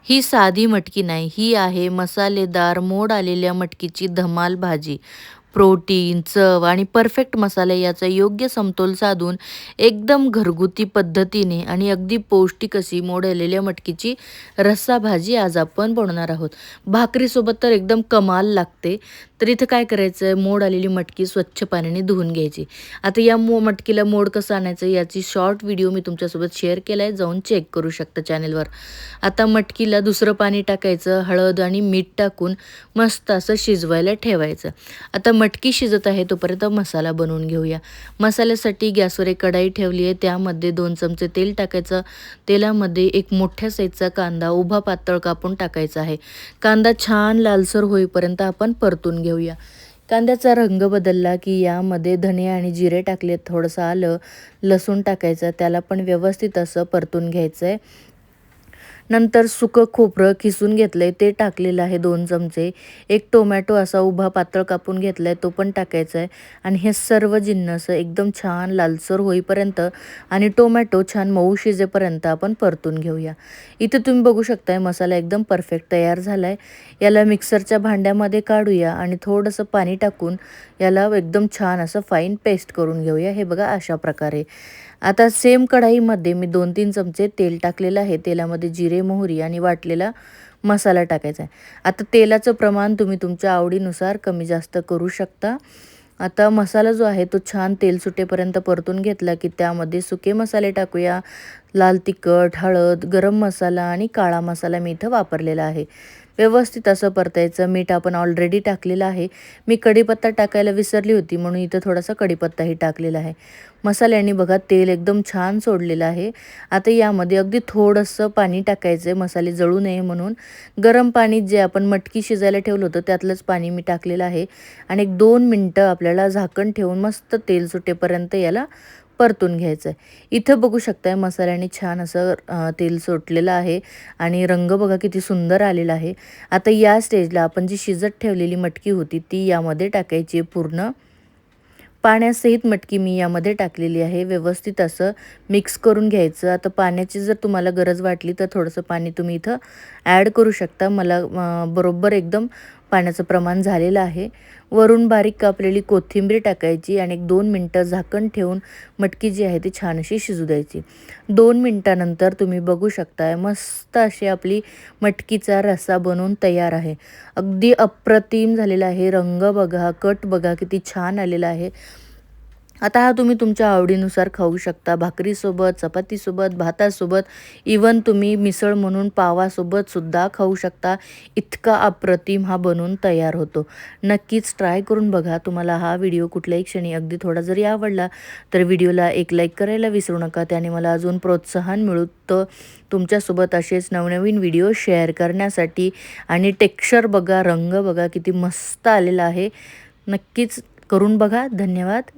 ही साधी मटकी नाही, ही आहे मसालेदार मोड आलेल्या मटकीची धमाल भाजी. प्रोटीन, चव आणि परफेक्ट मसाले याचा योग्य समतोल साधून एकदम घरगुती पद्धतीने आणि अगदी पौष्टिक अशी मोड आलेल्या मटकीची रस्सा भाजी आज आपण बनवणार आहोत. भाकरीसोबत तर एकदम कमाल लागते. तर इथं काय करायचं, मोड आलेली मटकी स्वच्छ पाण्याने धुवून घ्यायची. आता या मटकीला मोड कसं आणायचं याची शॉर्ट व्हिडिओ मी तुमच्यासोबत शेअर केला आहे, जाऊन चेक करू शकता चॅनेलवर. आता मटकीला दुसरं पाणी टाकायचं, हळद आणि मीठ टाकून मस्त असं शिजवायला ठेवायचं. आता मटकी शिजत आहे तोपर्यंत मसाला बनवून घेऊया. मसाल्यासाठी गॅसवर एक कढाई ठेवली आहे, त्यामध्ये 2 चमचे तेल टाकायचं. तेलामध्ये एक मोठ्या साईजचा कांदा उभा पातळ कापून टाकायचा आहे. कांदा छान लालसर होईपर्यंत आपण परतून घेऊया. कांद्याचा रंग बदलला की यामध्ये धने आणि जिरे टाकले, थोडंसं आलं, लसूण टाकायचं, त्याला पण व्यवस्थित असं परतून घ्यायचं आहे. नंतर सुकं खोबरं किसून घेतलंय ते टाकलेलं आहे 2 चमचे. एक टोमॅटो असा उभा पातळ कापून घेतलाय तो पण टाकायचा आहे आणि हे सर्व जिन्नस एकदम छान लालसर होईपर्यंत आणि टोमॅटो छान मऊ शिजेपर्यंत आपण परतून घेऊया. इथे तुम्ही बघू शकताय मसाला एकदम परफेक्ट तयार झालाय. याला मिक्सरच्या भांड्यामध्ये काढूया आणि थोडंसं पाणी टाकून याला एकदम छान असं फाईन पेस्ट करून घेऊया. हे बघा अशा प्रकारे. आता सेम कढाईमध्ये मी 2-3 चमचे तेल टाकलेलं आहे. तेलामध्ये जिरे, मोहरी आणि वाटलेला मसाला टाकायचा आहे. आता तेलाचं प्रमाण तुम्ही तुमच्या आवडीनुसार कमी जास्त करू शकता. आता मसाला जो आहे तो छान तेल सुटेपर्यंत परतून घेतला की त्यामध्ये सुके मसाले टाकूया. लाल तिखट, हळद, गरम मसाला आणि काळा मसाला मी इथं वापरलेला आहे. व्यवस्थित असं परतायचं. मीठ आपण ऑलरेडी टाकलेलं आहे. मी कढीपत्ता टाकायला विसरली होती म्हणून इथं थोडासा कढीपत्ताही टाकलेला आहे. मसाल्याने बघा तेल एकदम छान सोडलेलं आहे. आता यामध्ये अगदी थोडंसं पाणी टाकायचं आहे मसाले जळू नये म्हणून. गरम पाणी जे आपण मटकी शिजायला ठेवलं होतं त्यातलंच पाणी मी टाकलेलं आहे आणि एक 2 मिनटं आपल्याला झाकण ठेवून मस्त तेल सुटेपर्यंत याला परतून घ्यायचं आहे. इथं बघू शकताय मसाल्याने छान असं तेल सुटलेलं आहे आणि रंग बघा किती सुंदर आलेला आहे. आता या स्टेजला आपण जी शिजत ठेवलेली मटकी होती ती यामध्ये टाकायची पूर्ण. पाण्यासहित मटकी मी यामध्ये टाकलेली आहे. व्यवस्थित असं मिक्स करून घ्यायचं. आता पाण्याची जर तुम्हाला गरज वाटली तर थोडंसं पाणी तुम्ही इथं ॲड करू शकता. मला बरोबर एकदम पाण्याचं प्रमाण झालेलं आहे. वरून बारीक कापलेली कोथिंबीर टाकायची आणि 1-2 मिनटं झाकण ठेवून मटकी जी आहे ती छान अशी शिजू द्यायची. 2 मिनटानंतर तुम्ही बघू शकताय मस्त अशी आपली मटकीचा रस्सा बनवून तयार आहे. अगदी अप्रतिम झालेला आहे. रंग बघा, कट बघा किती छान आलेला आहे. आता हा तुम्ही तुमच्या आवडीनुसार खाऊ शकता. भाकरीसोबत, चपातीसोबत, भातासोबत, इवन तुम्ही मिसळ म्हणून पावासोबत सुद्धा खाऊ शकता. इतका अप्रतिम हा बनून तयार होतो. नक्कीच ट्राय करून बघा. तुम्हाला हा व्हिडिओ कुठल्याही क्षणी अगदी थोडा जरी आवडला तर व्हिडिओला एक लाईक करायला विसरू नका. त्याने मला अजून प्रोत्साहन मिळतं तुमच्यासोबत असेच नवनवीन व्हिडिओ शेअर करण्यासाठी. आणि टेक्स्चर बघा, रंग बघा किती मस्त आलेला आहे. नक्कीच करून बघा. धन्यवाद.